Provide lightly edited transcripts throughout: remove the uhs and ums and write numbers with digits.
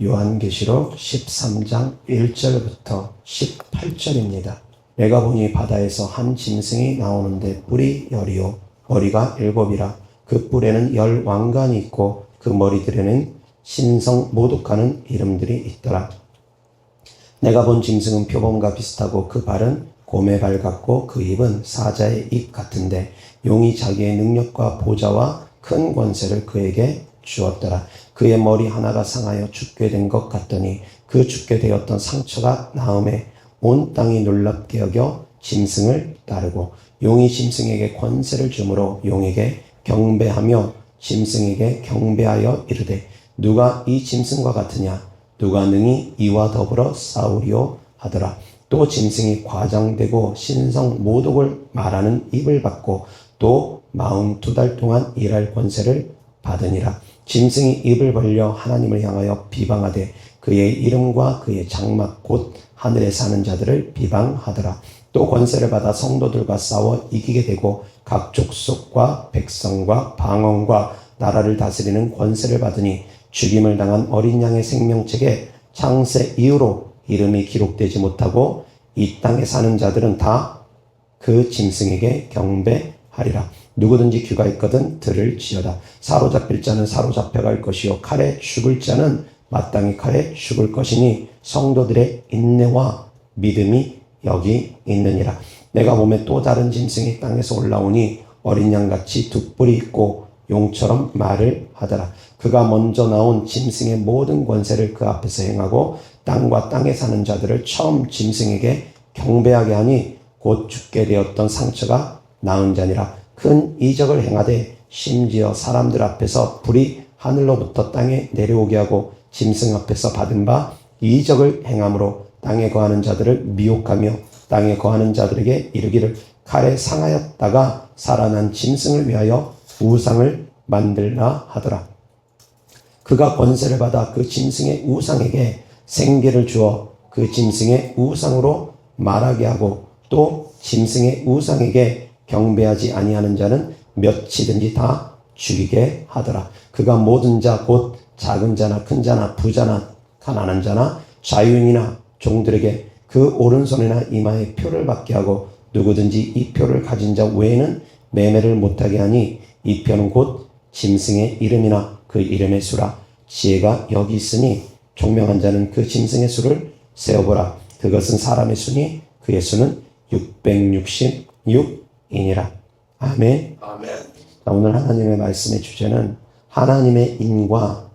요한계시록 13장 1절부터 18절입니다. 내가 보니 바다에서 한 짐승이 나오는데 뿔이 열이요 머리가 7이라. 그 뿔에는 10 왕관이 있고 그 머리들에는 신성 모독하는 이름들이 있더라. 내가 본 짐승은 표범과 비슷하고 그 발은 곰의 발 같고 그 입은 사자의 입 같은데 용이 자기의 능력과 보좌와 큰 권세를 그에게 주었더라. 그의 머리 하나가 상하여 죽게 된 것 같더니 그 죽게 되었던 상처가 나음에 온 땅이 놀랍게 여겨 짐승을 따르고 용이 짐승에게 권세를 주므로 용에게 경배하며 짐승에게 경배하여 이르되 누가 이 짐승과 같으냐 누가 능히 이와 더불어 싸우리요 하더라. 또 짐승이 과장되고 신성 모독을 말하는 입을 받고 또 42달 동안 일할 권세를 받으니라. 짐승이 입을 벌려 하나님을 향하여 비방하되 그의 이름과 그의 장막 곧 하늘에 사는 자들을 비방하더라. 또 권세를 받아 성도들과 싸워 이기게 되고 각 족속과 백성과 방언과 나라를 다스리는 권세를 받으니 죽임을 당한 어린 양의 생명책에 창세 이후로 이름이 기록되지 못하고 이 땅에 사는 자들은 다 그 짐승에게 경배하리라. 누구든지 귀가 있거든 들을지어다. 사로잡힐 자는 사로잡혀갈 것이요 칼에 죽을 자는 마땅히 칼에 죽을 것이니 성도들의 인내와 믿음이 여기 있느니라. 내가 보매 또 다른 짐승이 땅에서 올라오니 어린 양같이 두 뿔이 있고 용처럼 말을 하더라. 그가 먼저 나온 짐승의 모든 권세를 그 앞에서 행하고 땅과 땅에 사는 자들을 처음 짐승에게 경배하게 하니 곧 죽게 되었던 상처가 나은 자니라. 큰 이적을 행하되 심지어 사람들 앞에서 불이 하늘로부터 땅에 내려오게 하고 짐승 앞에서 받은 바 이적을 행함으로 땅에 거하는 자들을 미혹하며 땅에 거하는 자들에게 이르기를 칼에 상하였다가 살아난 짐승을 위하여 우상을 만들라 하더라. 그가 권세를 받아 그 짐승의 우상에게 생계를 주어 그 짐승의 우상으로 말하게 하고 또 짐승의 우상에게 경배하지 아니하는 자는 몇이든지 다 죽이게 하더라. 그가 모든 자 곧 작은 자나 큰 자나 부자나 가난한 자나 자유인이나 종들에게 그 오른손이나 이마에 표를 받게 하고 누구든지 이 표를 가진 자 외에는 매매를 못하게 하니 이 표는 곧 짐승의 이름이나 그 이름의 수라. 지혜가 여기 있으니 총명한 자는 그 짐승의 수를 세어보라. 그것은 사람의 수니 그의 수는 666이니라. 아멘. 아멘. 자, 오늘 하나님의 말씀의 주제는 하나님의 인과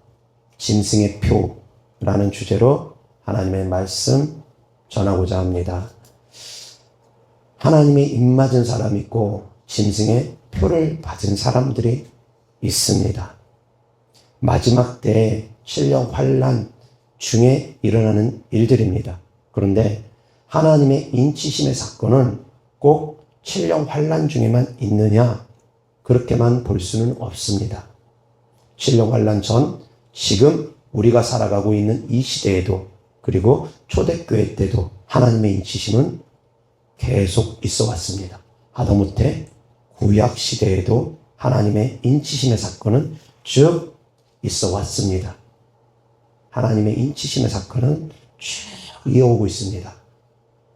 짐승의 표라는 주제로 하나님의 말씀 전하고자 합니다. 하나님의 입맞은 사람이 있고 짐승의 표를 받은 사람들이 있습니다. 마지막 때에 7년 환난 중에 일어나는 일들입니다. 그런데 하나님의 인치심의 사건은 꼭 7년 환난 중에만 있느냐? 그렇게만 볼 수는 없습니다. 7년 환난 전 지금 우리가 살아가고 있는 이 시대에도 그리고 초대교회 때도 하나님의 인치심은 계속 있어 왔습니다. 하다못해 구약 시대에도 하나님의 인치심의 사건은 쭉 있어 왔습니다. 하나님의 인치심의 사건은 쭉 이어오고 있습니다.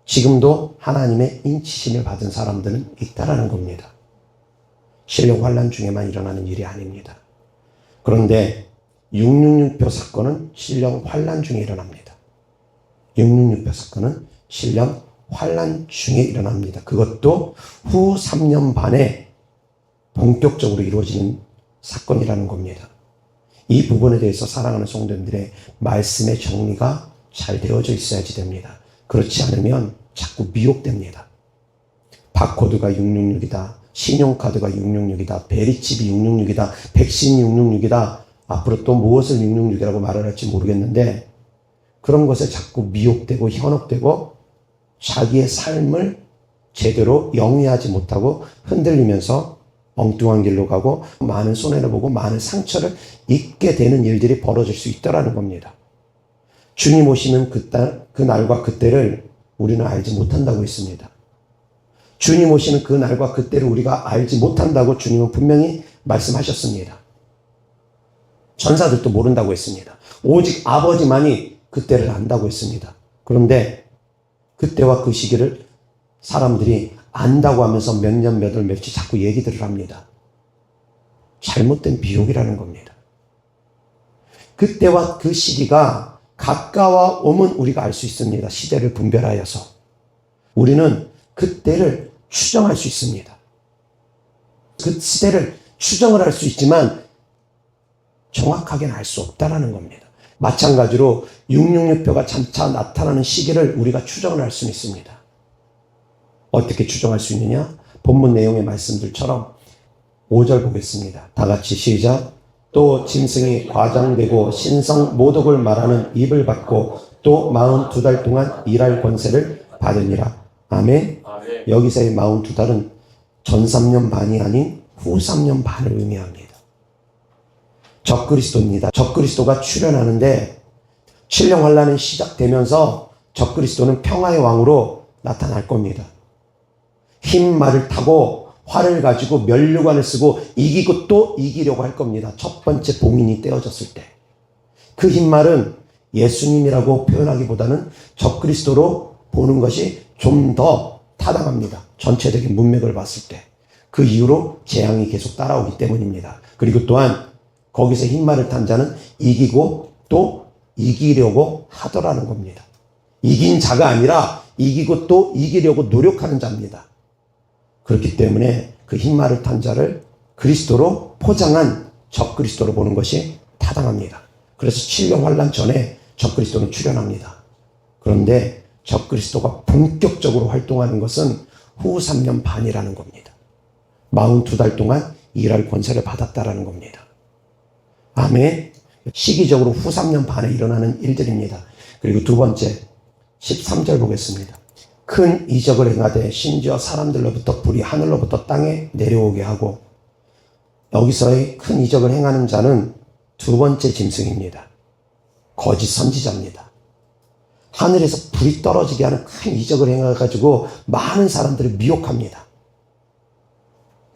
지금도 하나님의 인치심을 받은 사람들은 있다라는 겁니다. 신령 환난 중에만 일어나는 일이 아닙니다. 그런데 666표 사건은 신령 환난 중에 일어납니다. 666표 사건은 신령 환난 중에 일어납니다. 그것도 후 3년 반에 본격적으로 이루어지는 사건이라는 겁니다. 이 부분에 대해서 사랑하는 성도님들의 말씀의 정리가 잘 되어져 있어야지 됩니다. 그렇지 않으면 자꾸 미혹됩니다. 바코드가 666이다. 신용카드가 666이다. 베리칩이 666이다. 백신이 666이다. 앞으로 또 무엇을 666이라고 말을 할지 모르겠는데 그런 것에 자꾸 미혹되고 현혹되고 자기의 삶을 제대로 영위하지 못하고 흔들리면서 엉뚱한 길로 가고 많은 손해를 보고 많은 상처를 입게 되는 일들이 벌어질 수 있다는 겁니다. 주님 오시는 그 날과 그때를 우리는 알지 못한다고 했습니다. 주님 오시는 그 날과 그때를 우리가 알지 못한다고 주님은 분명히 말씀하셨습니다. 전사들도 모른다고 했습니다. 오직 아버지만이 그때를 안다고 했습니다. 그런데 그때와 그 시기를 사람들이 안다고 하면서 몇 년, 몇 월, 며칠 자꾸 얘기들을 합니다. 잘못된 비유이라는 겁니다. 그때와 그 시기가 가까워오면 우리가 알 수 있습니다. 시대를 분별하여서. 우리는 그때를 추정할 수 있습니다. 그 시대를 추정을 할 수 있지만 정확하게는 알 수 없다는 겁니다. 마찬가지로 666표가 점차 나타나는 시기를 우리가 추정을 할 수 있습니다. 어떻게 추정할 수 있느냐? 본문 내용의 말씀들처럼 5절 보겠습니다. 다 같이 시작. 또 짐승이 과장되고 신성 모독을 말하는 입을 받고 또 42달 동안 일할 권세를 받으니라. 아멘. 여기서의 42달은 전 3년 반이 아닌 후 3년 반을 의미합니다. 적그리스도입니다. 적그리스도가 출현하는데 7년 환란이 시작되면서 적그리스도는 평화의 왕으로 나타날 겁니다. 흰 말을 타고 활을 가지고 면류관을 쓰고 이기고 또 이기려고 할 겁니다. 첫 번째 봉인이 떼어졌을 때. 그 흰 말은 예수님이라고 표현하기보다는 적그리스도로 보는 것이 좀 더 타당합니다. 전체적인 문맥을 봤을 때. 그 이후로 재앙이 계속 따라오기 때문입니다. 그리고 또한 거기서 흰 말을 탄 자는 이기고 또 이기려고 하더라는 겁니다. 이긴 자가 아니라 이기고 또 이기려고 노력하는 자입니다. 그렇기 때문에 그 흰 말을 탄 자를 그리스도로 포장한 적그리스도로 보는 것이 타당합니다. 그래서 7년 환란 전에 적그리스도는 출현합니다. 그런데 적그리스도가 본격적으로 활동하는 것은 후 3년 반이라는 겁니다. 42달 동안 일할 권세를 받았다라는 겁니다. 아멘. 시기적으로 후 3년 반에 일어나는 일들입니다. 그리고 두 번째 13절 보겠습니다. 큰 이적을 행하되 심지어 사람들로부터 불이 하늘로부터 땅에 내려오게 하고, 여기서의 큰 이적을 행하는 자는 두 번째 짐승입니다. 거짓 선지자입니다. 하늘에서 불이 떨어지게 하는 큰 이적을 행해가지고 많은 사람들을 미혹합니다.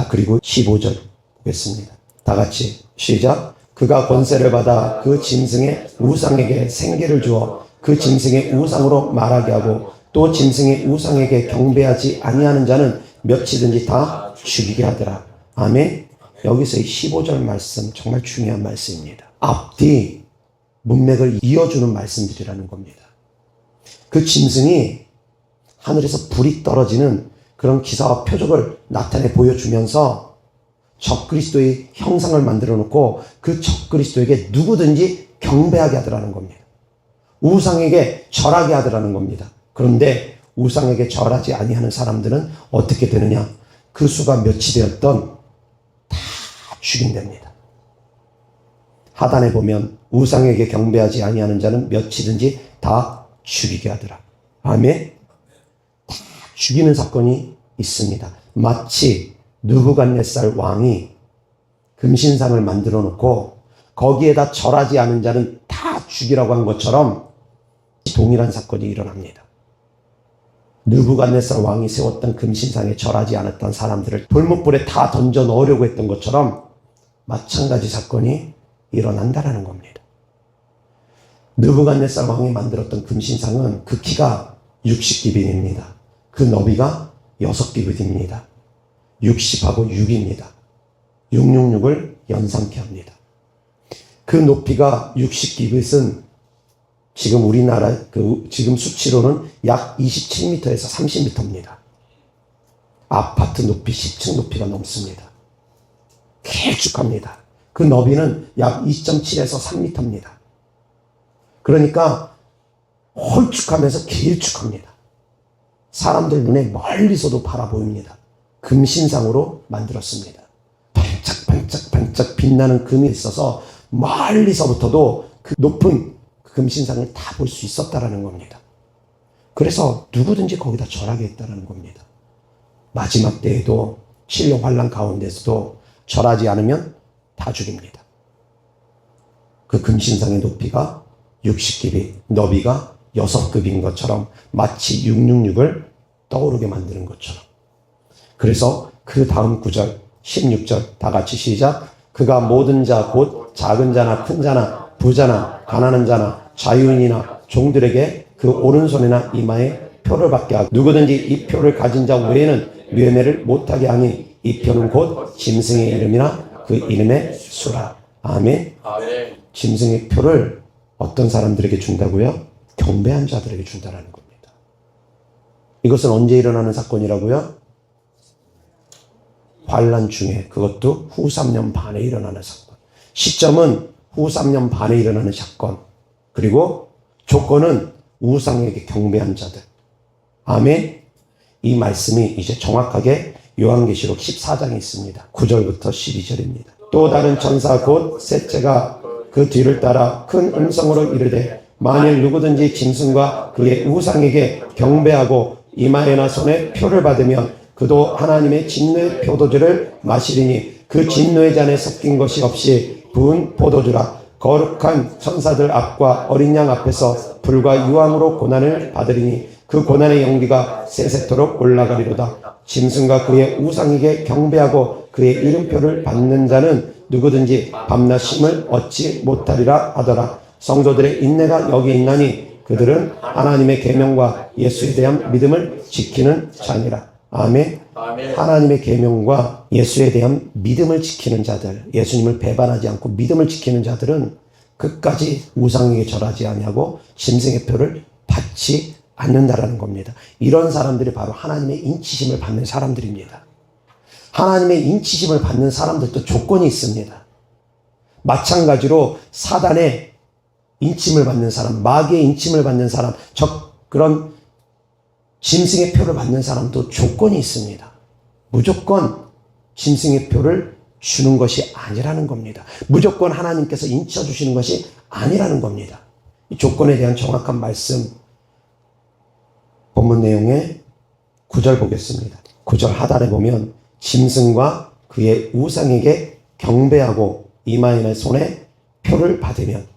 그리고 15절 보겠습니다. 다 같이 시작. 그가 권세를 받아 그 짐승의 우상에게 생계를 주어 그 짐승의 우상으로 말하게 하고 또 짐승의 우상에게 경배하지 아니하는 자는 몇이든지 다 죽이게 하더라. 아멘. 여기서의 15절 말씀 정말 중요한 말씀입니다. 앞뒤 문맥을 이어주는 말씀들이라는 겁니다. 그 짐승이 하늘에서 불이 떨어지는 그런 기사와 표적을 나타내 보여주면서 적그리스도의 형상을 만들어 놓고 그 적그리스도에게 누구든지 경배하게 하더라는 겁니다. 우상에게 절하게 하더라는 겁니다. 그런데 우상에게 절하지 아니하는 사람들은 어떻게 되느냐? 그 수가 몇이 되었던 다 죽인답니다. 하단에 보면 우상에게 경배하지 아니하는 자는 몇이든지 다 죽이게 하더라. 아멘. 다 죽이는 사건이 있습니다. 마치 느부갓네살 왕이 금신상을 만들어 놓고 거기에다 절하지 않은 자는 다 죽이라고 한 것처럼 동일한 사건이 일어납니다. 느부갓네살 왕이 세웠던 금신상에 절하지 않았던 사람들을 돌무불에 다 던져 넣으려고 했던 것처럼 마찬가지 사건이 일어난다는 겁니다. 느부갓네살 왕이 만들었던 금신상은 그 키가 60규빗입니다. 그 너비가 6규빗입니다. 60하고 6입니다. 666을 연상케 합니다. 그 높이가 60규빗은 지금 우리나라 지금 수치로는 약 27m에서 30m입니다. 아파트 높이 10층 높이가 넘습니다. 길쭉합니다. 그 너비는 약 2.7에서 3m입니다. 그러니까 홀쭉하면서 길쭉합니다. 사람들 눈에 멀리서도 바라보입니다. 금신상으로 만들었습니다. 반짝반짝 빛나는 금이 있어서 멀리서부터도 그 높은 금신상을 다 볼 수 있었다라는 겁니다. 그래서 누구든지 거기다 절하게 했다라는 겁니다. 마지막 때에도 7년 환란 가운데서도 절하지 않으면 다 죽입니다. 그 금신상의 높이가 60규빗, 너비가 6급인 것처럼 마치 666을 떠오르게 만드는 것처럼. 그래서 그 다음 구절 16절 다 같이 시작. 그가 모든 자 곧 작은 자나 큰 자나 부자나 가난한 자나 자유인이나 종들에게 그 오른손이나 이마에 표를 받게 하고 누구든지 이 표를 가진 자 외에는 뇌매를 못하게 하니 이 표는 곧 짐승의 이름이나 그 이름의 수라. 아멘. 짐승의 표를 어떤 사람들에게 준다고요? 경배한 자들에게 준다라는 겁니다. 이것은 언제 일어나는 사건이라고요? 환란 중에, 그것도 후 3년 반에 일어나는 사건. 시점은 후 3년 반에 일어나는 사건. 그리고 조건은 우상에게 경배한 자들. 아멘. 이 말씀이 이제 정확하게 요한계시록 14장에 있습니다. 9절부터 12절입니다. 또 다른 천사 곧 셋째가 그 뒤를 따라 큰 음성으로 이르되 만일 누구든지 짐승과 그의 우상에게 경배하고 이마에나 손에 표를 받으면 그도 하나님의 진노의 포도주를 마시리니 그 진노의 잔에 섞인 것이 없이 부은 포도주라. 거룩한 천사들 앞과 어린 양 앞에서 불과 유황으로 고난을 받으리니 그 고난의 연기가 세세토록 올라가리로다. 짐승과 그의 우상에게 경배하고 그의 이름표를 받는 자는 누구든지 밤낮 쉼을 얻지 못하리라 하더라. 성도들의 인내가 여기 있나니 그들은 하나님의 계명과 예수에 대한 믿음을 지키는 자니라. 아멘. 하나님의 계명과 예수에 대한 믿음을 지키는 자들, 예수님을 배반하지 않고 믿음을 지키는 자들은 끝까지 우상에게 절하지 아니하고 짐승의 표를 받지 않는다라는 겁니다. 이런 사람들이 바로 하나님의 인치심을 받는 사람들입니다. 하나님의 인치심을 받는 사람들도 조건이 있습니다. 마찬가지로 사단의 인침을 받는 사람, 마귀의 인침을 받는 사람, 그런 짐승의 표를 받는 사람도 조건이 있습니다. 무조건 짐승의 표를 주는 것이 아니라는 겁니다. 무조건 하나님께서 인쳐주시는 것이 아니라는 겁니다. 이 조건에 대한 정확한 말씀, 본문 내용의 9절 보겠습니다. 9절 하단에 보면 짐승과 그의 우상에게 경배하고 이마이나 손에 표를 받으면,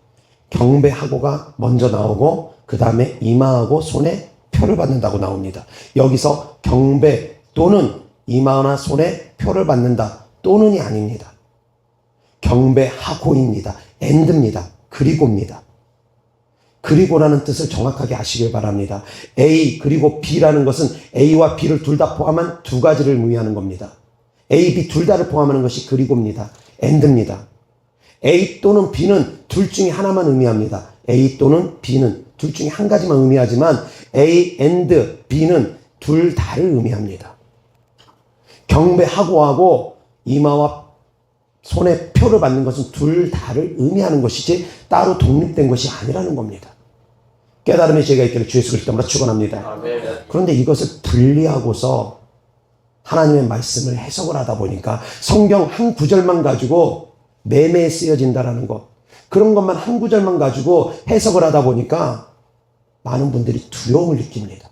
경배하고가 먼저 나오고 그 다음에 이마하고 손에 표를 받는다고 나옵니다. 여기서 경배 또는 이마나 손에 표를 받는다 또는이 아닙니다. 경배하고입니다. and입니다. 그리고입니다. 그리고라는 뜻을 정확하게 아시길 바랍니다. A 그리고 B라는 것은 A와 B를 둘 다 포함한 두 가지를 의미하는 겁니다. A, B 둘 다를 포함하는 것이 그리고입니다. and입니다. A 또는 B는 둘 중에 하나만 의미합니다. A 또는 B는 둘 중에 한 가지만 의미하지만 A and B는 둘 다를 의미합니다. 경배하고 이마와 손에 표를 받는 것은 둘 다를 의미하는 것이지 따로 독립된 것이 아니라는 겁니다. 깨달음의 지혜가 있기를 주 예수 그리스도로 축원합니다. 그런데 이것을 분리하고서 하나님의 말씀을 해석을 하다 보니까 성경 한 구절만 가지고 매매에 쓰여진다라는 것, 그런 것만 한 구절만 가지고 해석을 하다 보니까 많은 분들이 두려움을 느낍니다.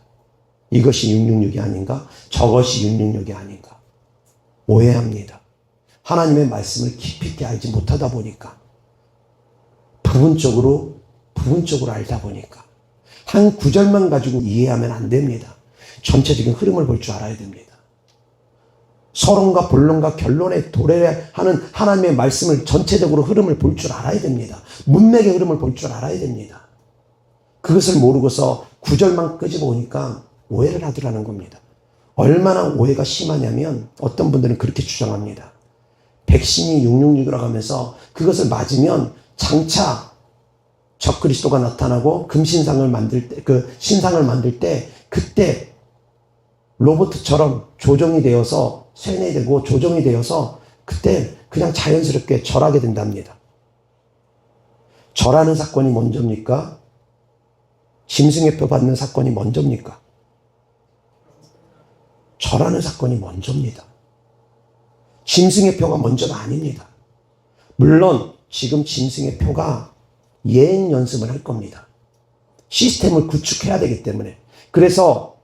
이것이 666이 아닌가? 저것이 666이 아닌가? 오해합니다. 하나님의 말씀을 깊이 있게 알지 못하다 보니까, 부분적으로 알다 보니까 한 구절만 가지고 이해하면 안 됩니다. 전체적인 흐름을 볼 줄 알아야 됩니다. 서론과 본론과 결론에 도래하는 하나님의 말씀을 전체적으로 흐름을 볼 줄 알아야 됩니다. 문맥의 흐름을 볼 줄 알아야 됩니다. 그것을 모르고서 구절만 끄집어 오니까 오해를 하더라는 겁니다. 얼마나 오해가 심하냐면 어떤 분들은 그렇게 주장합니다. 백신이 666이라고 하면서 그것을 맞으면 장차 적그리스도가 나타나고 금신상을 만들 때, 그 신상을 만들 때 그때 로봇처럼 조정이 되어서 세뇌되고 조정이 되어서 그때 그냥 자연스럽게 절하게 된답니다. 절하는 사건이 먼저입니까? 짐승의 표 받는 사건이 먼저입니까? 절하는 사건이 먼저입니다. 짐승의 표가 먼저가 아닙니다. 물론 지금 짐승의 표가 예행 연습을 할 겁니다. 시스템을 구축해야 되기 때문에. 그래서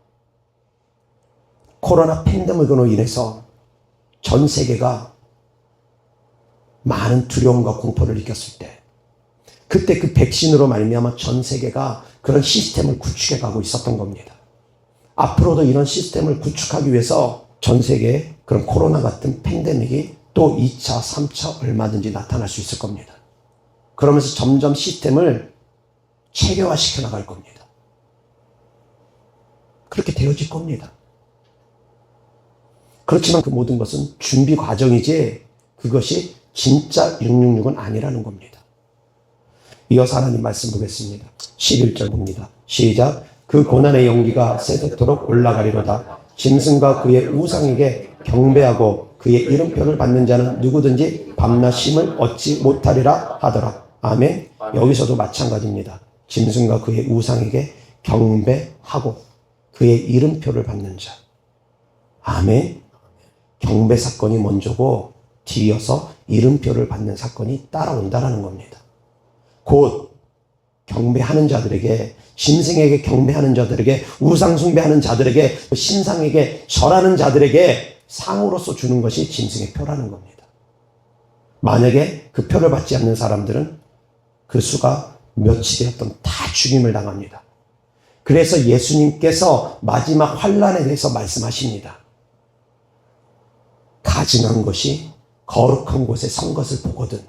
코로나 팬데믹으로 인해서 전 세계가 많은 두려움과 공포를 느꼈을 때, 그때 그 백신으로 말미암아 전 세계가 그런 시스템을 구축해 가고 있었던 겁니다. 앞으로도 이런 시스템을 구축하기 위해서 전 세계에 그런 코로나 같은 팬데믹이 또 2차, 3차 얼마든지 나타날 수 있을 겁니다. 그러면서 점점 시스템을 체계화시켜 나갈 겁니다. 그렇게 되어질 겁니다. 그렇지만 그 모든 것은 준비 과정이지 그것이 진짜 666은 아니라는 겁니다. 이어서 하나님 말씀 보겠습니다. 11절 봅니다. 시작. 그 고난의 연기가 세세토록 올라가리로다. 짐승과 그의 우상에게 경배하고 그의 이름표를 받는 자는 누구든지 밤낮 쉼을 얻지 못하리라 하더라. 아멘. 여기서도 마찬가지입니다. 짐승과 그의 우상에게 경배하고 그의 이름표를 받는 자. 아멘. 경배 사건이 먼저고 뒤이어서 이름표를 받는 사건이 따라온다라는 겁니다. 곧 경배하는 자들에게, 짐승에게 경배하는 자들에게, 우상 숭배하는 자들에게, 신상에게 절하는 자들에게 상으로서 주는 것이 짐승의 표라는 겁니다. 만약에 그 표를 받지 않는 사람들은 그 수가 몇이 되었던 다 죽임을 당합니다. 그래서 예수님께서 마지막 환란에 대해서 말씀하십니다. 가증한 것이 거룩한 곳에 선 것을 보거든,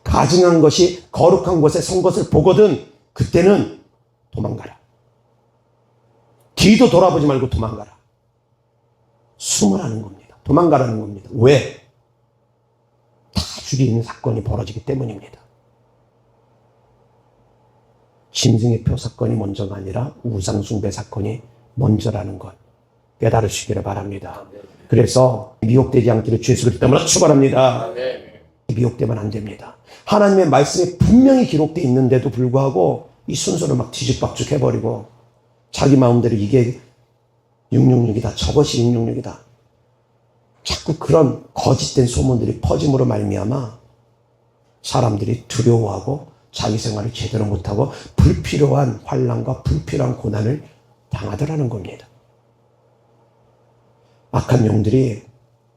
가증한 것이 거룩한 곳에 선 것을 보거든 그때는 도망가라. 뒤도 돌아보지 말고 도망가라. 숨으라는 겁니다. 도망가라는 겁니다. 왜? 다 죽이는 사건이 벌어지기 때문입니다. 짐승의 표 사건이 먼저가 아니라 우상숭배 사건이 먼저라는 것 깨달으시기를 바랍니다. 그래서 미혹되지 않기를 주 예수 그리스도 때문에 축원합니다. 미혹되면 안 됩니다. 하나님의 말씀에 분명히 기록되어 있는데도 불구하고 이 순서를 막 뒤죽박죽 해버리고 자기 마음대로 이게 666이다, 저것이 666이다. 자꾸 그런 거짓된 소문들이 퍼짐으로 말미암아 사람들이 두려워하고 자기 생활을 제대로 못하고 불필요한 환난과 불필요한 고난을 당하더라는 겁니다. 악한 영들이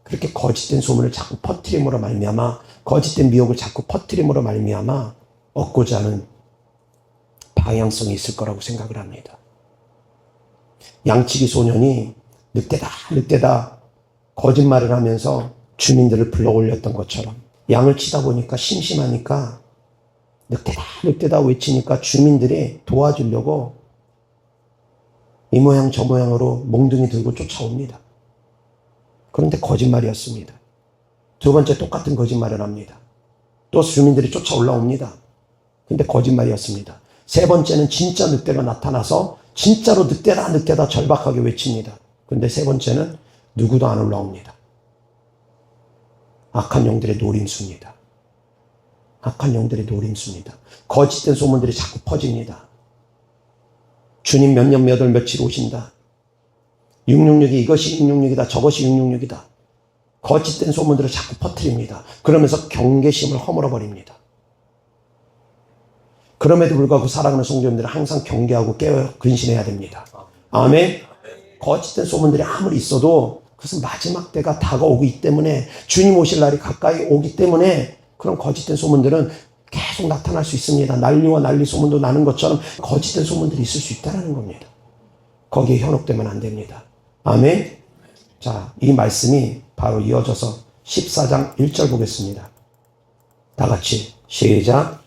그렇게 거짓된 소문을 자꾸 퍼뜨림으로 말미암아, 거짓된 미혹을 자꾸 퍼뜨림으로 말미암아 얻고자 하는 방향성이 있을 거라고 생각을 합니다. 양치기 소년이 늑대다 거짓말을 하면서 주민들을 불러 올렸던 것처럼 양을 치다 보니까 심심하니까 늑대다 외치니까 주민들이 도와주려고 이 모양 저 모양으로 몽둥이 들고 쫓아옵니다. 그런데 거짓말이었습니다. 두 번째 똑같은 거짓말을 합니다. 또 주민들이 쫓아 올라옵니다. 근데 거짓말이었습니다. 세 번째는 진짜 늑대가 나타나서 진짜로 늑대다 절박하게 외칩니다. 근데 세 번째는 누구도 안 올라옵니다. 악한 영들의 노림수입니다. 악한 영들의 노림수입니다. 거짓된 소문들이 자꾸 퍼집니다. 주님 몇 년 몇 월 며칠 오신다. 666이 이것이 666이다. 저것이 666이다. 거짓된 소문들을 자꾸 퍼뜨립니다. 그러면서 경계심을 허물어버립니다. 그럼에도 불구하고 사랑하는 성도님들은 항상 경계하고 깨어 근신해야 됩니다. 아멘. 거짓된 소문들이 아무리 있어도 그것은 마지막 때가 다가오기 때문에, 주님 오실 날이 가까이 오기 때문에 그런 거짓된 소문들은 계속 나타날 수 있습니다. 난리와 난리 소문도 나는 것처럼 거짓된 소문들이 있을 수 있다는 겁니다. 거기에 현혹되면 안 됩니다. 아멘. 자, 이 말씀이 바로 이어져서 14장 1절 보겠습니다. 다 같이 시작.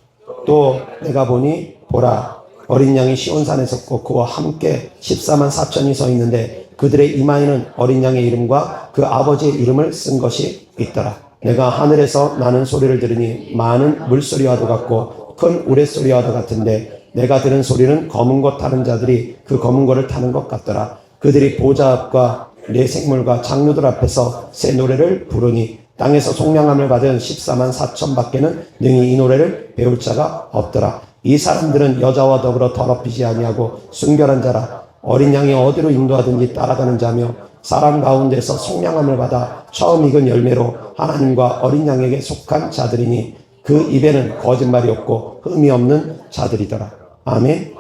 또 내가 보니 보라, 어린 양이 시온산에 섰고 그와 함께 14만 4천이 서 있는데 그들의 이마에는 어린 양의 이름과 그 아버지의 이름을 쓴 것이 있더라. 내가 하늘에서 나는 소리를 들으니 많은 물소리와도 같고 큰 우레소리와도 같은데 내가 들은 소리는 검은 것 타는 자들이 그 검은 것을 타는 것 같더라. 그들이 보좌 앞과 네 생물과 장로들 앞에서 새 노래를 부르니 땅에서 속량함을 받은 14만 4천 밖에는 능히 이 노래를 배울 자가 없더라. 이 사람들은 여자와 더불어 더럽히지 아니하고 순결한 자라. 어린 양이 어디로 인도하든지 따라가는 자며 사람 가운데서 속량함을 받아 처음 익은 열매로 하나님과 어린 양에게 속한 자들이니 그 입에는 거짓말이 없고 흠이 없는 자들이더라. 아멘.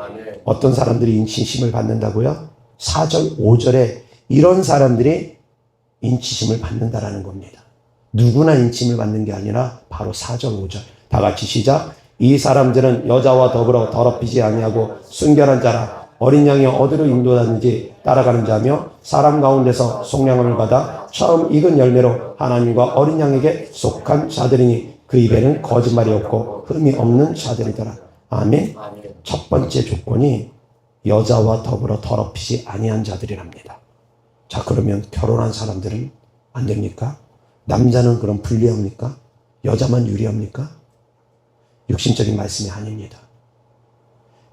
어떤 사람들이 인치심을 받는다고요? 4절 5절에 이런 사람들이 인치심을 받는다라는 겁니다. 누구나 인침을 받는 게 아니라 바로 4절 5절 다 같이 시작. 이 사람들은 여자와 더불어 더럽히지 아니하고 순결한 자라. 어린 양이 어디로 인도하는지 따라가는 자며 사람 가운데서 속량함을 받아 처음 익은 열매로 하나님과 어린 양에게 속한 자들이니 그 입에는 거짓말이 없고 흠이 없는 자들이더라. 아멘. 첫 번째 조건이 여자와 더불어 더럽히지 아니한 자들이랍니다. 자, 그러면 결혼한 사람들은 안 됩니까? 남자는 그럼 불리합니까? 여자만 유리합니까? 육신적인 말씀이 아닙니다.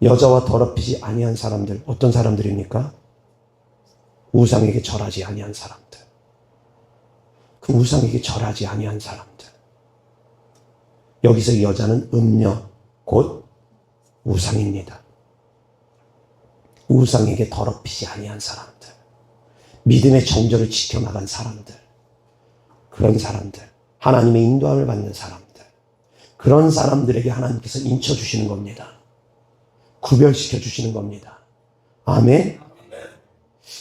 여자와 더럽히지 아니한 사람들, 어떤 사람들입니까? 우상에게 절하지 아니한 사람들. 그 우상에게 절하지 아니한 사람들. 여기서 여자는 음녀, 곧 우상입니다. 우상에게 더럽히지 아니한 사람들. 믿음의 정절을 지켜나간 사람들. 그런 사람들. 하나님의 인도함을 받는 사람들. 그런 사람들에게 하나님께서 인쳐주시는 겁니다. 구별시켜 주시는 겁니다. 아멘.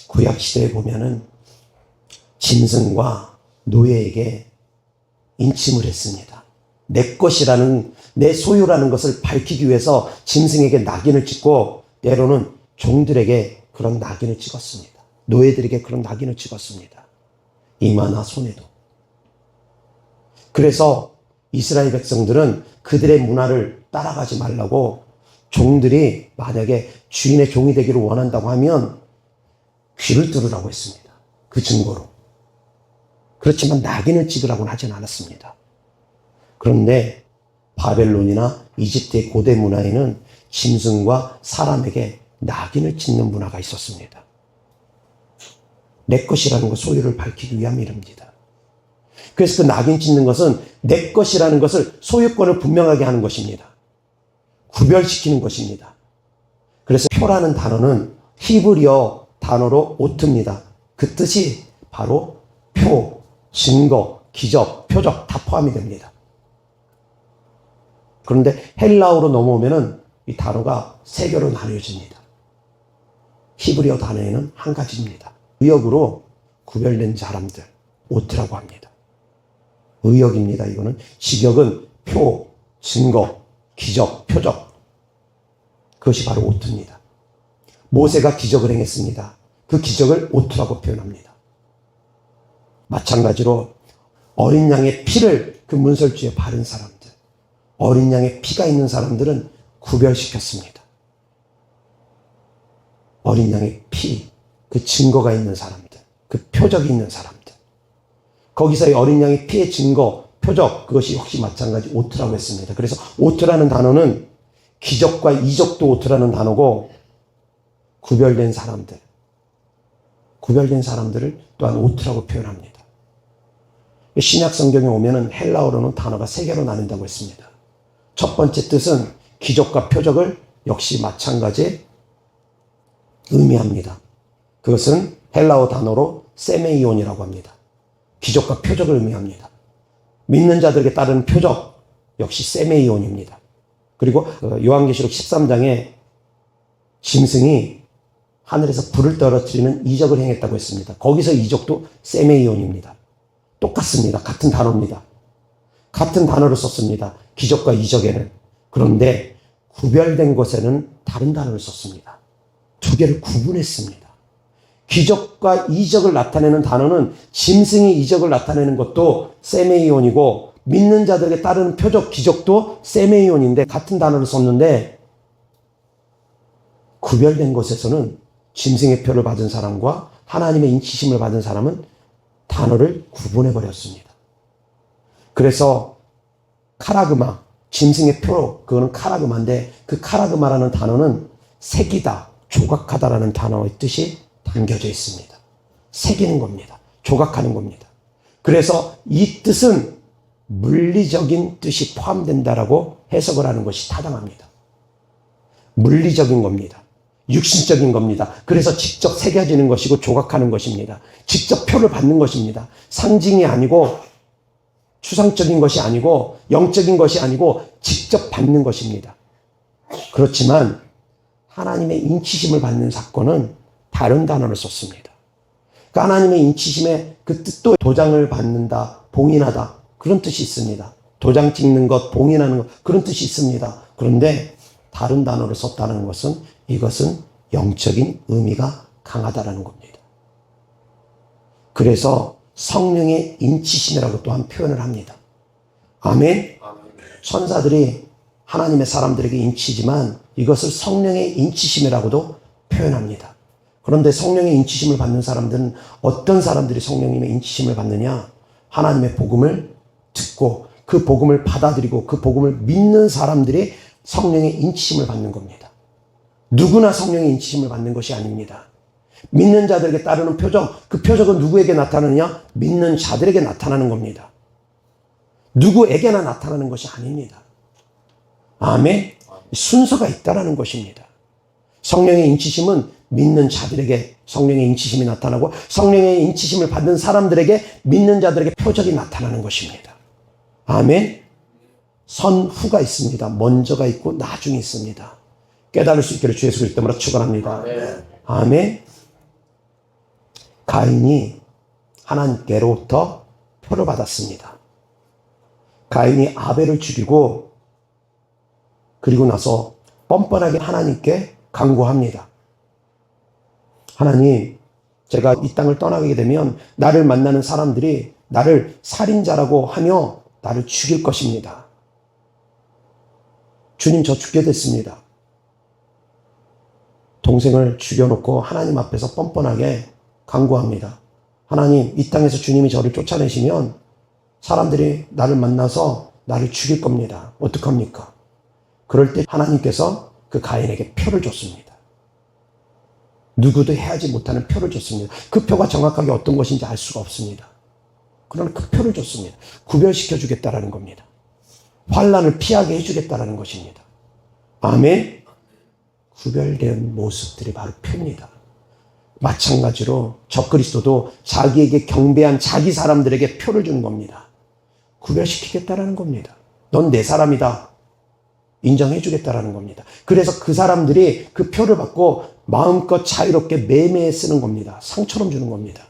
구약시대에 보면은 짐승과 노예에게 인침을 했습니다. 내 것이라는, 내 소유라는 것을 밝히기 위해서 짐승에게 낙인을 찍고 때로는 종들에게 그런 낙인을 찍었습니다. 노예들에게 그런 낙인을 찍었습니다. 이마나 손에도. 그래서 이스라엘 백성들은 그들의 문화를 따라가지 말라고 종들이 만약에 주인의 종이 되기를 원한다고 하면 귀를 뚫으라고 했습니다. 그 증거로. 그렇지만 낙인을 찍으라고는 하진 않았습니다. 그런데 바벨론이나 이집트의 고대 문화에는 짐승과 사람에게 낙인을 찍는 문화가 있었습니다. 내 것이라는 것, 소유를 밝히기 위함이랍니다. 그래서 그 낙인 찍는 것은 내 것이라는 것을, 소유권을 분명하게 하는 것입니다. 구별시키는 것입니다. 그래서 표라는 단어는 히브리어 단어로 오트입니다. 그 뜻이 바로 표, 증거, 기적, 표적 다 포함이 됩니다. 그런데 헬라어로 넘어오면은 이 단어가 세 개로 나뉘어집니다. 히브리어 단어에는 한 가지입니다. 의역으로 구별된 사람들, 오트라고 합니다. 의역입니다. 이거는 직역은 표, 증거, 기적, 표적. 그것이 바로 오트입니다. 모세가 기적을 행했습니다. 그 기적을 오트라고 표현합니다. 마찬가지로 어린 양의 피를 그 문설주에 바른 사람들, 어린 양의 피가 있는 사람들은 구별시켰습니다. 어린 양의 피, 그 증거가 있는 사람들, 그 표적이 있는 사람들. 거기서의 어린 양의 피의 증거, 표적, 그것이 역시 마찬가지 오트라고 했습니다. 그래서 오트라는 단어는 기적과 이적도 오트라는 단어고, 구별된 사람들, 구별된 사람들을 또한 오트라고 표현합니다. 신약 성경에 오면은 헬라어로는 단어가 세 개로 나뉜다고 했습니다. 첫 번째 뜻은 기적과 표적을 역시 마찬가지 의미합니다. 그것은 헬라어 단어로 세메이온이라고 합니다. 기적과 표적을 의미합니다. 믿는 자들에게 따르는 표적 역시 세메이온입니다. 그리고 요한계시록 13장에 짐승이 하늘에서 불을 떨어뜨리는 이적을 행했다고 했습니다. 거기서 이적도 세메이온입니다. 똑같습니다. 같은 단어입니다. 같은 단어를 썼습니다. 기적과 이적에는. 그런데 구별된 것에는 다른 단어를 썼습니다. 두 개를 구분했습니다. 기적과 이적을 나타내는 단어는 짐승이 이적을 나타내는 것도 세메이온이고, 믿는 자들에게 따르는 표적, 기적도 세메이온인데 같은 단어를 썼는데, 구별된 것에서는 짐승의 표를 받은 사람과 하나님의 인치심을 받은 사람은 단어를 구분해버렸습니다. 그래서 카라그마, 짐승의 표, 그거는 카라그마인데 그 카라그마라는 단어는 새기다, 조각하다라는 단어의 뜻이 담겨져 있습니다. 새기는 겁니다. 조각하는 겁니다. 그래서 이 뜻은 물리적인 뜻이 포함된다라고 해석을 하는 것이 타당합니다. 물리적인 겁니다. 육신적인 겁니다. 그래서 직접 새겨지는 것이고 조각하는 것입니다. 직접 표를 받는 것입니다. 상징이 아니고, 추상적인 것이 아니고, 영적인 것이 아니고 직접 받는 것입니다. 그렇지만 하나님의 인치심을 받는 사건은 다른 단어를 썼습니다. 그 하나님의 인치심의 그 뜻도 도장을 받는다, 봉인하다, 그런 뜻이 있습니다. 도장 찍는 것, 봉인하는 것, 그런 뜻이 있습니다. 그런데 다른 단어를 썼다는 것은, 이것은 영적인 의미가 강하다라는 겁니다. 그래서 성령의 인치심이라고 또한 표현을 합니다. 아멘. 천사들이 하나님의 사람들에게 인치지만 이것을 성령의 인치심이라고도 표현합니다. 그런데 성령의 인치심을 받는 사람들은 어떤 사람들이 성령님의 인치심을 받느냐? 하나님의 복음을 듣고 그 복음을 받아들이고 그 복음을 믿는 사람들이 성령의 인치심을 받는 겁니다. 누구나 성령의 인치심을 받는 것이 아닙니다. 믿는 자들에게 따르는 표적, 그 표적은 누구에게 나타나느냐? 믿는 자들에게 나타나는 겁니다. 누구에게나 나타나는 것이 아닙니다. 아멘. 순서가 있다라는 것입니다. 성령의 인치심은 믿는 자들에게 성령의 인치심이 나타나고 성령의 인치심을 받는 사람들에게 믿는 자들에게 표적이 나타나는 것입니다. 아멘. 선후가 있습니다. 먼저가 있고 나중이 있습니다. 깨달을 수 있기를 주 예수 그리스도로 축원합니다. 아멘. 가인이 하나님께로부터 표를 받았습니다. 가인이 아벨을 죽이고 그리고 나서 뻔뻔하게 하나님께 간구합니다. 하나님, 제가 이 땅을 떠나게 되면 나를 만나는 사람들이 나를 살인자라고 하며 나를 죽일 것입니다. 주님, 저 죽게 됐습니다. 동생을 죽여놓고 하나님 앞에서 뻔뻔하게 간구합니다. 하나님, 이 땅에서 주님이 저를 쫓아내시면 사람들이 나를 만나서 나를 죽일 겁니다. 어떡합니까? 그럴 때 하나님께서 그 가인에게 표를 줬습니다. 누구도 해하지 못하는 표를 줬습니다. 그 표가 정확하게 어떤 것인지 알 수가 없습니다. 그러나 그 표를 줬습니다. 구별시켜 주겠다라는 겁니다. 환난을 피하게 해주겠다라는 것입니다. 아멘. 구별된 모습들이 바로 표입니다. 마찬가지로 적그리스도도 자기에게 경배한 자기 사람들에게 표를 주는 겁니다. 구별시키겠다라는 겁니다. 넌 내 사람이다. 인정해 주겠다라는 겁니다. 그래서 그 사람들이 그 표를 받고 마음껏 자유롭게 매매해 쓰는 겁니다. 상처럼 주는 겁니다.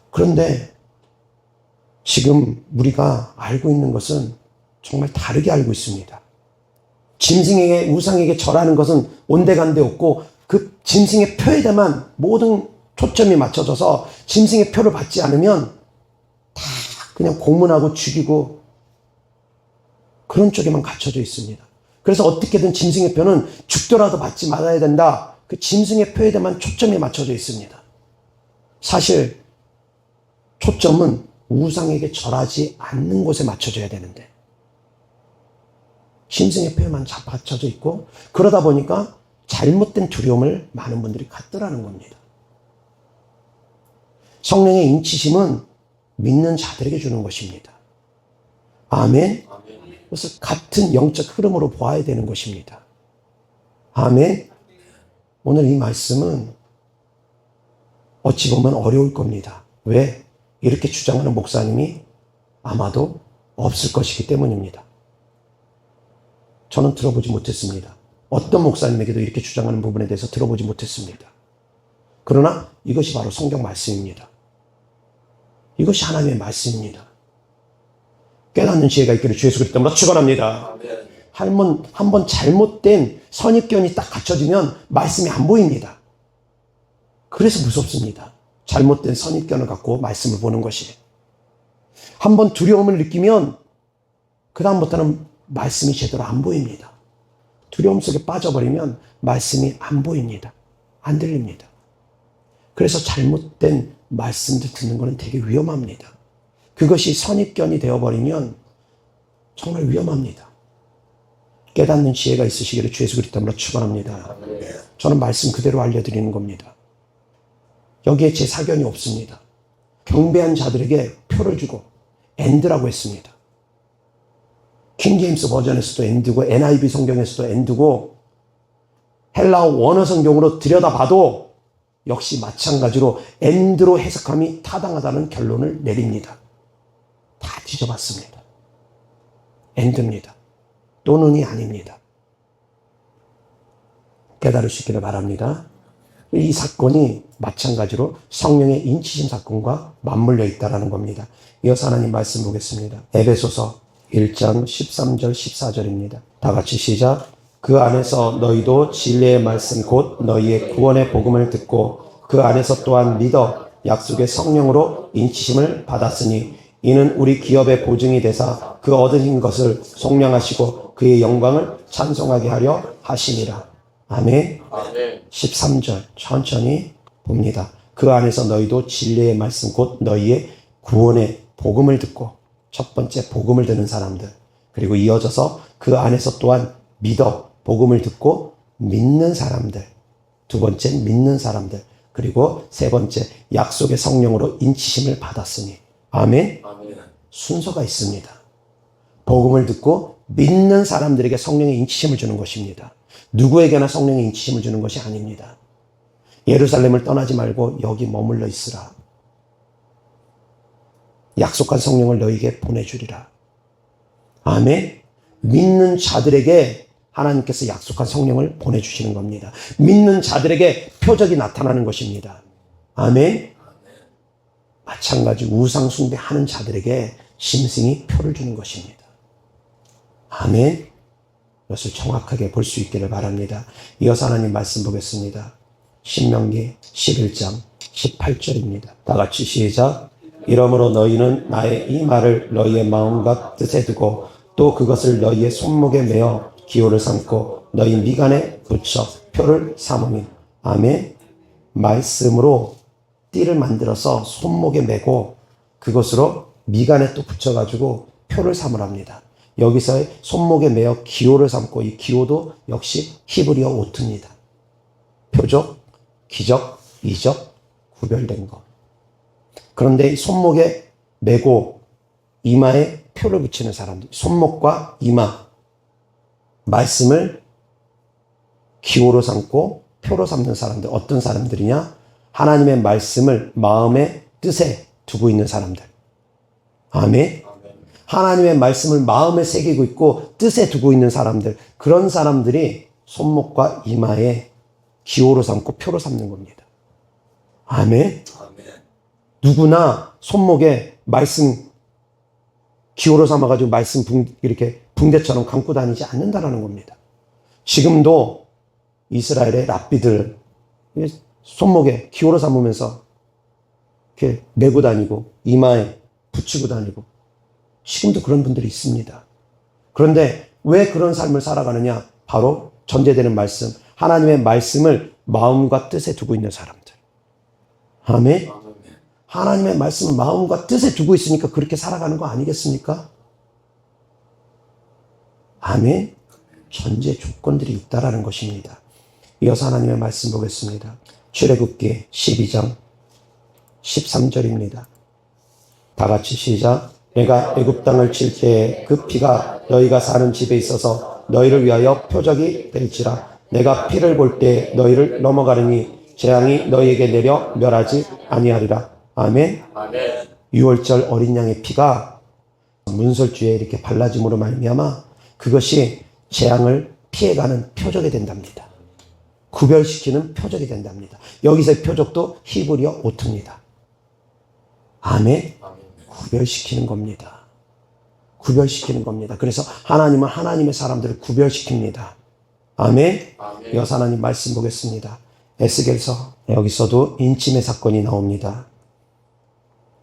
그런데 지금 우리가 알고 있는 것은 정말 다르게 알고 있습니다. 짐승에게, 우상에게 절하는 것은 온데간데 없고 그 짐승의 표에다만 모든 초점이 맞춰져서 짐승의 표를 받지 않으면 다 그냥 고문하고 죽이고 그런 쪽에만 갖춰져 있습니다. 그래서 어떻게든 짐승의 표는 죽더라도 받지 말아야 된다. 그 짐승의 표에다만 초점이 맞춰져 있습니다. 사실 초점은 우상에게 절하지 않는 곳에 맞춰져야 되는데 짐승의 표에만 맞춰져 있고 그러다 보니까 잘못된 두려움을 많은 분들이 갖더라는 겁니다. 성령의 인치심은 믿는 자들에게 주는 것입니다. 아멘. 그래서 같은 영적 흐름으로 보아야 되는 것입니다. 아멘. 오늘 이 말씀은 어찌 보면 어려울 겁니다. 왜? 이렇게 주장하는 목사님이 아마도 없을 것이기 때문입니다. 저는 들어보지 못했습니다. 어떤 목사님에게도 이렇게 주장하는 부분에 대해서 들어보지 못했습니다. 그러나 이것이 바로 성경 말씀입니다. 이것이 하나님의 말씀입니다. 깨닫는 지혜가 있기를 주 예수 그리스도로 축원합니다. 한번 잘못된 선입견이 딱 갖춰지면 말씀이 안 보입니다. 그래서 무섭습니다. 잘못된 선입견을 갖고 말씀을 보는 것이. 한번 두려움을 느끼면 그 다음부터는 말씀이 제대로 안 보입니다. 두려움 속에 빠져버리면 말씀이 안 보입니다. 안 들립니다. 그래서 잘못된 말씀들 듣는 것은 되게 위험합니다. 그것이 선입견이 되어버리면 정말 위험합니다. 깨닫는 지혜가 있으시기를 주 예수 그리스도로 축원합니다. 저는 말씀 그대로 알려드리는 겁니다. 여기에 제 사견이 없습니다. 경배한 자들에게 표를 주고 엔드라고 했습니다. 킹제임스 버전에서도 엔드고 NIV 성경에서도 엔드고 헬라어 원어 성경으로 들여다봐도 역시 마찬가지로 엔드로 해석함이 타당하다는 결론을 내립니다. 다 뒤져봤습니다. 엔드입니다. 또는이 아닙니다. 깨달을 수 있기를 바랍니다. 이 사건이 마찬가지로 성령의 인치심 사건과 맞물려 있다는 겁니다. 이어서 하나님 말씀 보겠습니다. 에베소서 1장 13절 14절입니다. 다 같이 시작. 그 안에서 너희도 진리의 말씀 곧 너희의 구원의 복음을 듣고 그 안에서 또한 믿어 약속의 성령으로 인치심을 받았으니 이는 우리 기업의 보증이 되사 그 얻으신 것을 속량하시고 그의 영광을 찬송하게 하려 하심이라. 아멘. 13절 천천히 봅니다. 그 안에서 너희도 진리의 말씀 곧 너희의 구원의 복음을 듣고, 첫 번째 복음을 듣는 사람들, 그리고 이어져서 그 안에서 또한 믿어 복음을 듣고 믿는 사람들, 두 번째 믿는 사람들, 그리고 세 번째 약속의 성령으로 인치심을 받았으니. 아멘. 순서가 있습니다. 복음을 듣고 믿는 사람들에게 성령의 인치심을 주는 것입니다. 누구에게나 성령의 인치심을 주는 것이 아닙니다. 예루살렘을 떠나지 말고 여기 머물러 있으라. 약속한 성령을 너희에게 보내주리라. 아멘. 믿는 자들에게 하나님께서 약속한 성령을 보내주시는 겁니다. 믿는 자들에게 표적이 나타나는 것입니다. 아멘. 마찬가지 우상 숭배하는 자들에게 짐승이 표를 주는 것입니다. 아멘. 이것을 정확하게 볼 수 있기를 바랍니다. 이어서 하나님 말씀 보겠습니다. 신명기 11장 18절입니다. 다 같이 시작. 이러므로 너희는 나의 이 말을 너희의 마음과 뜻에 두고 또 그것을 너희의 손목에 메어 기호를 삼고 너희 미간에 붙여 표를 삼으니. 아멘. 말씀으로 띠를 만들어서 손목에 메고 그것으로 미간에 또 붙여가지고 표를 삼으랍니다. 여기서의 손목에 메어 기호를 삼고, 이 기호도 역시 히브리어 오트입니다. 표적, 기적, 이적, 구별된 것. 그런데 이 손목에 메고 이마에 표를 붙이는 사람들, 손목과 이마, 말씀을 기호로 삼고 표로 삼는 사람들, 어떤 사람들이냐? 하나님의 말씀을 마음의 뜻에 두고 있는 사람들. 아멘. 하나님의 말씀을 마음에 새기고 있고 뜻에 두고 있는 사람들, 그런 사람들이 손목과 이마에 기호로 삼고 표로 삼는 겁니다. 아멘. 누구나 손목에 말씀 기호로 삼아가지고 말씀 이렇게 붕대처럼 감고 다니지 않는다라는 겁니다. 지금도 이스라엘의 랍비들 손목에 기호로 삼으면서 이렇게 메고 다니고 이마에 붙이고 다니고, 지금도 그런 분들이 있습니다. 그런데 왜 그런 삶을 살아가느냐? 바로 전제되는 말씀, 하나님의 말씀을 마음과 뜻에 두고 있는 사람들. 아멘. 하나님의 말씀을 마음과 뜻에 두고 있으니까 그렇게 살아가는 거 아니겠습니까? 아멘. 전제 조건들이 있다라는 것입니다. 이어서 하나님의 말씀 보겠습니다. 출애굽기 12장 13절입니다. 다 같이 시작. 내가 애굽 땅을 칠 때에 그 피가 너희가 사는 집에 있어서 너희를 위하여 표적이 될지라. 내가 피를 볼 때 너희를 넘어가려니 재앙이 너희에게 내려 멸하지 아니하리라. 아멘. 6월절 어린 양의 피가 문설주에 이렇게 발라짐으로 말미암아 그것이 재앙을 피해가는 표적이 된답니다. 구별시키는 표적이 된답니다. 여기서의 표적도 히브리어 오트입니다. 아멘. 구별시키는 겁니다. 구별시키는 겁니다. 그래서 하나님은 하나님의 사람들을 구별시킵니다. 아멘. 이어서 하나님 말씀 보겠습니다. 에스겔서, 여기서도 인침의 사건이 나옵니다.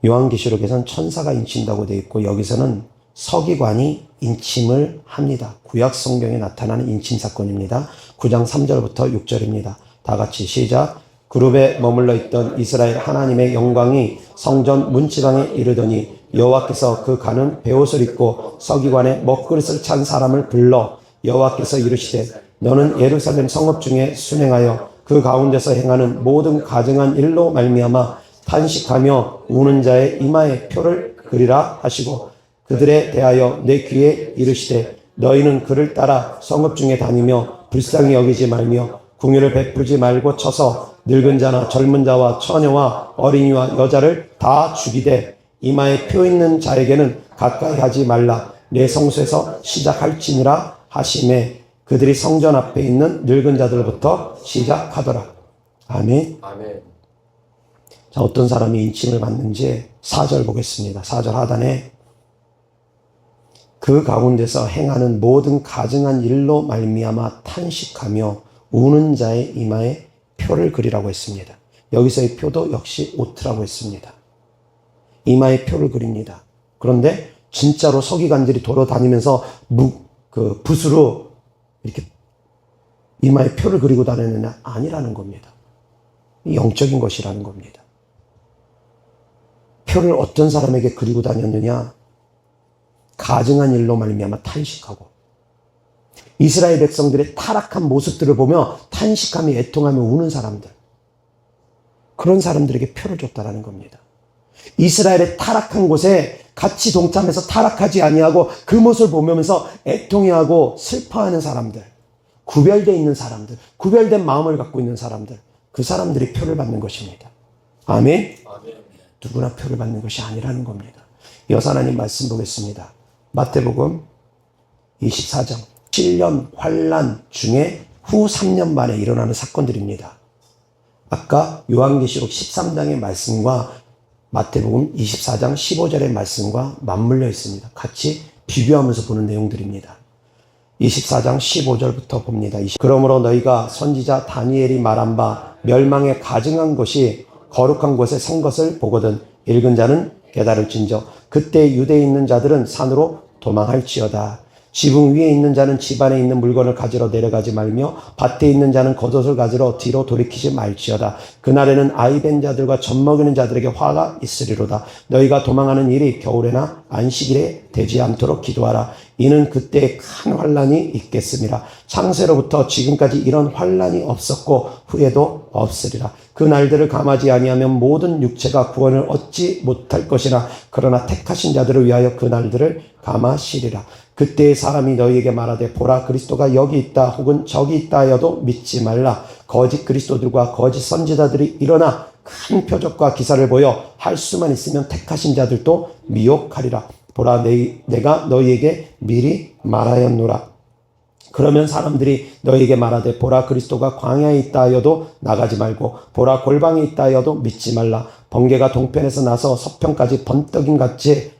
요한계시록에서는 천사가 인친다고 되어 있고, 여기서는 서기관이 인침을 합니다. 구약 성경에 나타나는 인침 사건입니다. 9장 3절부터 6절입니다. 다 같이 시작. 그룹에 머물러 있던 이스라엘 하나님의 영광이 성전 문지방에 이르더니 여호와께서 그 가는 베옷을 입고 서기관의 먹그릇을 찬 사람을 불러 여호와께서 이르시되 너는 예루살렘 성읍 중에 순행하여 그 가운데서 행하는 모든 가증한 일로 말미암아 탄식하며 우는 자의 이마에 표를 그리라 하시고 그들에 대하여 내 귀에 이르시되 너희는 그를 따라 성읍 중에 다니며 불쌍히 여기지 말며 궁유를 베풀지 말고 쳐서 늙은 자나 젊은 자와 처녀와 어린이와 여자를 다 죽이되 이마에 표 있는 자에게는 가까이 하지 말라. 내 성소에서 시작할지니라 하시매 그들이 성전 앞에 있는 늙은 자들부터 시작하더라. 아멘. 자, 어떤 사람이 인침을 받는지 4절 보겠습니다. 4절 하단에 그 가운데서 행하는 모든 가증한 일로 말미암아 탄식하며 우는 자의 이마에 표를 그리라고 했습니다. 여기서의 표도 역시 오트라고 했습니다. 이마에 표를 그립니다. 그런데 진짜로 서기관들이 돌아다니면서 붓으로 이렇게 이마에 표를 그리고 다니느냐? 아니라는 겁니다. 영적인 것이라는 겁니다. 표를 어떤 사람에게 그리고 다녔느냐? 가증한 일로 말미암아 탄식하고 이스라엘 백성들의 타락한 모습들을 보며 탄식하며 애통하며 우는 사람들, 그런 사람들에게 표를 줬다라는 겁니다. 이스라엘의 타락한 곳에 같이 동참해서 타락하지 아니하고 그 모습을 보면서 애통해하고 슬퍼하는 사람들, 구별되어 있는 사람들, 구별된 마음을 갖고 있는 사람들, 그 사람들이 표를 받는 것입니다. 아멘? 누구나 표를 받는 것이 아니라는 겁니다. 이어서 하나님 말씀 보겠습니다. 마태복음 24장 7년 환란 중에 후 3년 만에 일어나는 사건들입니다. 아까 요한계시록 13장의 말씀과 마태복음 24장 15절의 말씀과 맞물려 있습니다. 같이 비교하면서 보는 내용들입니다. 24장 15절부터 봅니다. 그러므로 너희가 선지자 다니엘이 말한 바 멸망에 가증한 것이 거룩한 곳에 선 것을 보거든 읽은 자는 깨달을진저 그때 유대에 있는 자들은 산으로 도망할지어다. 지붕 위에 있는 자는 집 안에 있는 물건을 가지러 내려가지 말며 밭에 있는 자는 겉옷을 가지러 뒤로 돌이키지 말지어다. 그날에는 아이 된 자들과 젖 먹이는 자들에게 화가 있으리로다. 너희가 도망하는 일이 겨울에나 안식일에 되지 않도록 기도하라. 이는 그때에 큰 환란이 있겠음이라. 창세로부터 지금까지 이런 환란이 없었고 후에도 없으리라. 그 날들을 감하지 아니하면 모든 육체가 구원을 얻지 못할 것이라. 그러나 택하신 자들을 위하여 그 날들을 감하시리라. 그때의 사람이 너희에게 말하되 보라 그리스도가 여기 있다 혹은 저기 있다 하여도 믿지 말라. 거짓 그리스도들과 거짓 선지자들이 일어나 큰 표적과 기사를 보여 할 수만 있으면 택하신 자들도 미혹하리라. 보라 내가 너희에게 미리 말하였노라. 그러면 사람들이 너희에게 말하되 보라 그리스도가 광야에 있다 하여도 나가지 말고 보라 골방에 있다 하여도 믿지 말라. 번개가 동편에서 나서 서편까지 번떡임 같이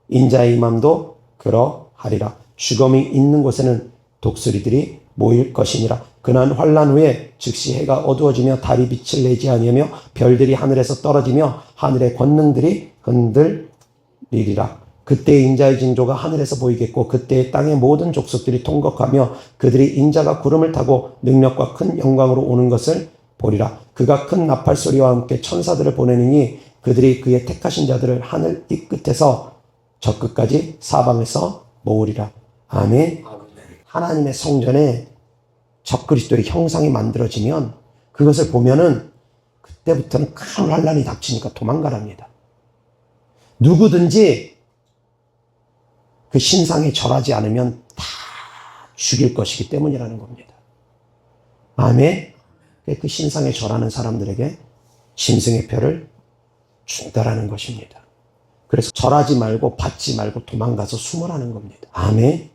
인자의 임함도 그러하리라. 죽음이 있는 곳에는 독수리들이 모일 것이니라. 그날 환란 후에 즉시 해가 어두워지며 달이 빛을 내지 아니하며 별들이 하늘에서 떨어지며 하늘의 권능들이 흔들리리라. 그때 인자의 징조가 하늘에서 보이겠고 그때 땅의 모든 족속들이 통곡하며 그들이 인자가 구름을 타고 능력과 큰 영광으로 오는 것을 보리라. 그가 큰 나팔 소리와 함께 천사들을 보내느니 그들이 그의 택하신 자들을 하늘 이 끝에서 저 끝까지 사방에서 모으리라. 아멘. 하나님의 성전에 적그리스도의 형상이 만들어지면 그것을 보면은 그때부터는 큰 환란이 닥치니까 도망가랍니다. 누구든지 그 신상에 절하지 않으면 다 죽일 것이기 때문이라는 겁니다. 아멘. 그 신상에 절하는 사람들에게 짐승의 표를 준다라는 것입니다. 그래서 절하지 말고 받지 말고 도망가서 숨으라는 겁니다. 아멘.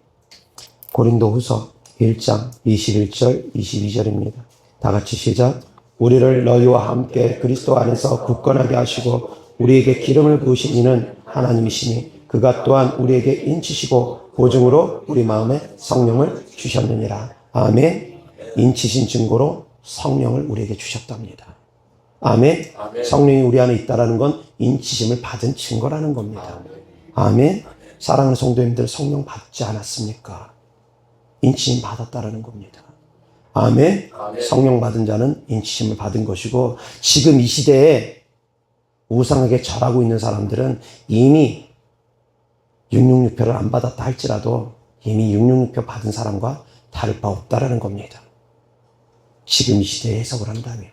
고린도후서 1장 21절 22절입니다. 다 같이 시작. 우리를 너희와 함께 그리스도 안에서 굳건하게 하시고 우리에게 기름을 부으신 이는 하나님이시니 그가 또한 우리에게 인치시고 보증으로 우리 마음에 성령을 주셨느니라. 아멘. 인치신 증거로 성령을 우리에게 주셨답니다. 아멘. 성령이 우리 안에 있다는 건 인치심을 받은 증거라는 겁니다. 아멘. 사랑하는 성도님들, 성령 받지 않았습니까? 인치심 받았다라는 겁니다. 아멘. 성령 받은 자는 인치심을 받은 것이고 지금 이 시대에 우상에게 절하고 있는 사람들은 이미 666표를 안 받았다 할지라도 이미 666표 받은 사람과 다를 바 없다라는 겁니다. 지금 이 시대에 해석을 한다면.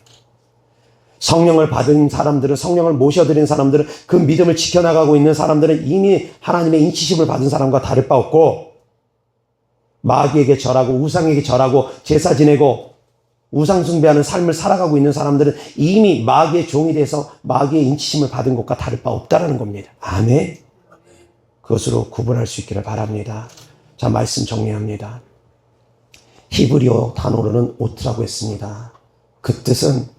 성령을 받은 사람들은, 성령을 모셔드린 사람들은, 그 믿음을 지켜나가고 있는 사람들은 이미 하나님의 인치심을 받은 사람과 다를 바 없고 마귀에게 절하고 우상에게 절하고 제사 지내고 우상 숭배하는 삶을 살아가고 있는 사람들은 이미 마귀의 종이 돼서 마귀의 인치심을 받은 것과 다를 바 없다라는 겁니다. 아멘. 그것으로 구분할 수 있기를 바랍니다. 자, 말씀 정리합니다. 히브리어 단어로는 오트라고 했습니다. 그 뜻은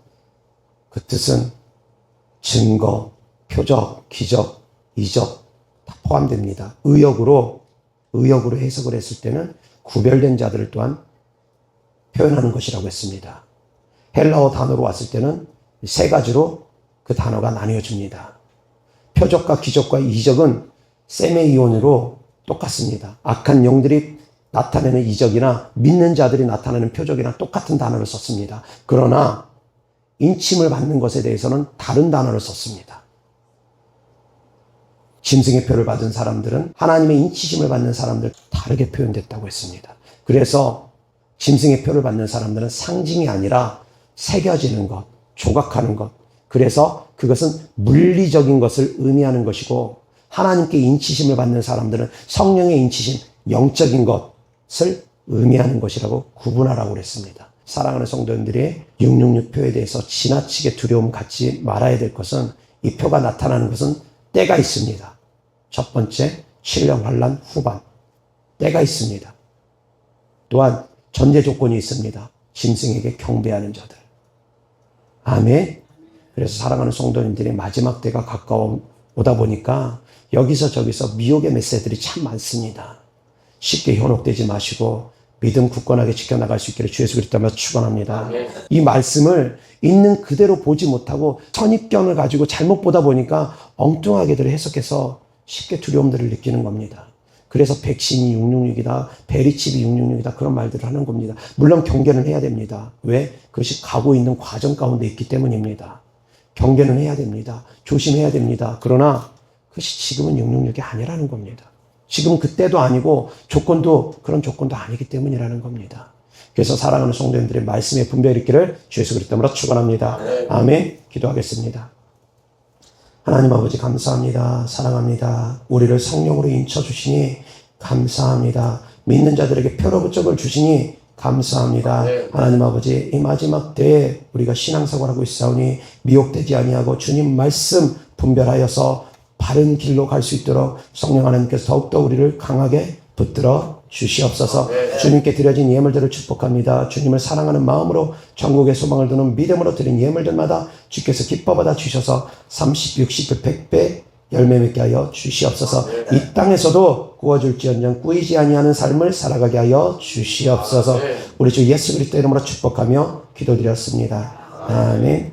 증거, 표적, 기적, 이적 다 포함됩니다. 의역으로 해석을 했을 때는 구별된 자들을 또한 표현하는 것이라고 했습니다. 헬라어 단어로 왔을 때는 세 가지로 그 단어가 나뉘어집니다. 표적과 기적과 이적은 세메이온으로 똑같습니다. 악한 영들이 나타내는 이적이나 믿는 자들이 나타내는 표적이나 똑같은 단어를 썼습니다. 그러나 인침을 받는 것에 대해서는 다른 단어를 썼습니다. 짐승의 표를 받은 사람들은 하나님의 인치심을 받는 사람들 다르게 표현됐다고 했습니다. 그래서 짐승의 표를 받는 사람들은 상징이 아니라 새겨지는 것, 조각하는 것. 그래서 그것은 물리적인 것을 의미하는 것이고 하나님께 인치심을 받는 사람들은 성령의 인치심, 영적인 것을 의미하는 것이라고 구분하라고 그랬습니다. 사랑하는 성도님들이 666표에 대해서 지나치게 두려움 갖지 말아야 될 것은 이 표가 나타나는 것은 때가 있습니다. 첫 번째, 신령 환란 후반. 때가 있습니다. 또한 전제 조건이 있습니다. 짐승에게 경배하는 자들. 아멘. 그래서 사랑하는 성도님들이 마지막 때가 가까워오다 보니까 여기서 저기서 미혹의 메시지들이 참 많습니다. 쉽게 현혹되지 마시고 믿음 굳건하게 지켜나갈 수 있기를 주 예수 그리스도로 축원합니다. 이 말씀을 있는 그대로 보지 못하고 선입견을 가지고 잘못 보다 보니까 엉뚱하게들 해석해서 쉽게 두려움들을 느끼는 겁니다. 그래서 백신이 666이다, 베리칩이 666이다 그런 말들을 하는 겁니다. 물론 경계는 해야 됩니다. 왜? 그것이 가고 있는 과정 가운데 있기 때문입니다. 경계는 해야 됩니다. 조심해야 됩니다. 그러나 그것이 지금은 666이 아니라는 겁니다. 지금 그때도 아니고 조건도 그런 조건도 아니기 때문이라는 겁니다. 그래서 사랑하는 성도님들의 말씀의 분별이 있기를 주 예수 그리스도로 축원합니다. 아멘. 기도하겠습니다. 하나님 아버지 감사합니다. 사랑합니다. 우리를 성령으로 인쳐주시니 감사합니다. 믿는 자들에게 표로 부적을 주시니 감사합니다. 하나님 아버지 이 마지막 때에 우리가 신앙생활을 하고 있사오니 미혹되지 아니하고 주님 말씀 분별하여서 바른 길로 갈 수 있도록 성령 하나님께서 더욱더 우리를 강하게 붙들어 주시옵소서. 주님께 드려진 예물들을 축복합니다. 주님을 사랑하는 마음으로 전국의 소망을 두는 믿음으로 드린 예물들마다 주께서 기뻐받아 주셔서 30, 60배, 100배 열매 맺게 하여 주시옵소서. 이 땅에서도 구워줄지언정 꾸이지 아니하는 삶을 살아가게 하여 주시옵소서. 우리 주 예수 그리스도 이름으로 축복하며 기도드렸습니다. 아멘.